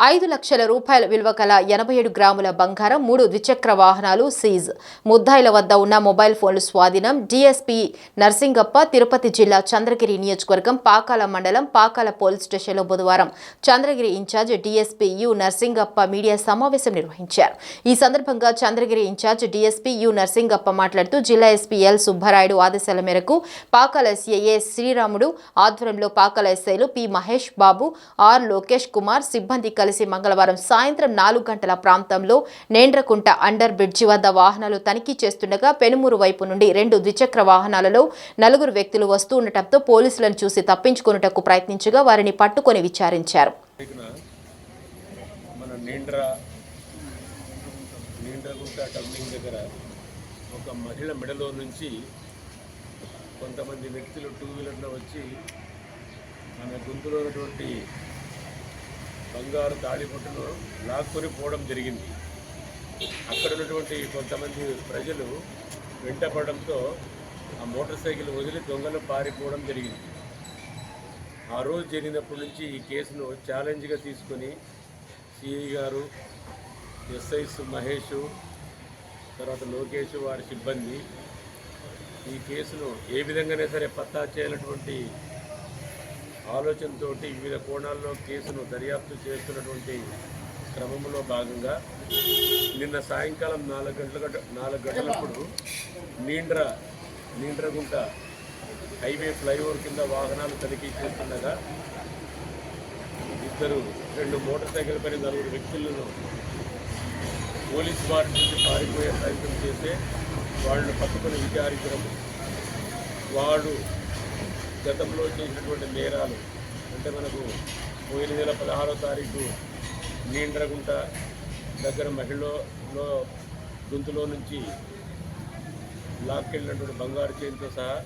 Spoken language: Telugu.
5 లక్షల రూపాయల విలువ గల 87 గ్రాముల బంగారం, 3 ద్విచక్ర వాహనాలు సీజ్. ముద్దాయిల వద్ద ఉన్న మొబైల్ ఫోన్లు స్వాధీనం. డీఎస్పీ నర్సింగప్ప తిరుపతి జిల్లా చంద్రగిరి నియోజకవర్గం పాకాల మండలం పాకాల పోలీస్ స్టేషన్లో బుధవారం Chandragiri in charge DSP U Narsingappa media సమావేశం నిర్వహించారు. ఈ సందర్భంగా Chandragiri in charge DSP U Narsingappa మాట్లాడుతూ జిల్లా ఎస్పీ ఎల్ సుబ్బరాయుడు ఆదేశాల మేరకు పాకాల ఎస్ఐ శ్రీరాముడు ఆధ్వర్యంలో పాకాల ఎస్ఐలు పి మహేష్ బాబు, ఆర్ లోకేష్ కుమార్ సిబ్బంది కలిసి మంగళవారం సాయంత్రం 4 గంటల ప్రాంతంలో నేండ్రకుంట అండర్ బ్రిడ్జి వద్ద వాహనాలు తనిఖీ చేస్తుండగా పెనుమూరు వైపు నుండి 2 ద్విచక్ర వాహనాలలో 4 వ్యక్తులు వస్తూ ఉండటంతో పోలీసులను చూసి తప్పించుకొనుటకు ప్రయత్నించగా వారిని పట్టుకొని విచారించారు. మన నేండ్రకుంట టర్నింగ్ దగ్గర ఒక మహిళ మెడలో నుంచి కొంతమంది వ్యక్తులు 2 వీలర్లో వచ్చి మన గొంతులో ఉన్నటువంటి బంగారు తాళిబొట్టును లాక్కొని పోవడం జరిగింది. అక్కడ ఉన్నటువంటి కొంతమంది ప్రజలు వెంటపడడంతో ఆ మోటార్ సైకిల్ వదిలి దొంగలు పారిపోవడం జరిగింది. ఆ రోజు జరిగినప్పటి నుంచి ఈ కేసును ఛాలెంజ్గా తీసుకొని సిఐ గారు, ఎస్ఐస్ మహేష్, తర్వాత లోకేష్ వారి సిబ్బంది ఈ కేసును ఏ విధంగానే సరే పత్తా చేయాలన్నటువంటి ఆలోచనతో వివిధ కోణాల్లో కేసును దర్యాప్తు చేస్తున్నటువంటి క్రమంలో భాగంగా నిన్న సాయంకాలం 4 గంటలప్పుడు నీండ్రగుంట హైవే ఫ్లైఓవర్ కింద వాహనాలు తనిఖీ చేస్తుండగా 2 మోటార్ సైకిల్ పైన 4 వ్యక్తులను పోలీసు వారి నుంచి పారిపోయే ప్రయత్నం చేస్తే వాళ్ళను పట్టుకొని విచారించడం, వాడు గతంలో చేసినటువంటి నేరాలు అంటే మనకు పోయిన నెల 16వ తారీఖు నీండ్రగుంట దగ్గర మహిళలో గొంతులో నుంచి లాక్కెళ్ళినటువంటి బంగారు చైన్తో సహా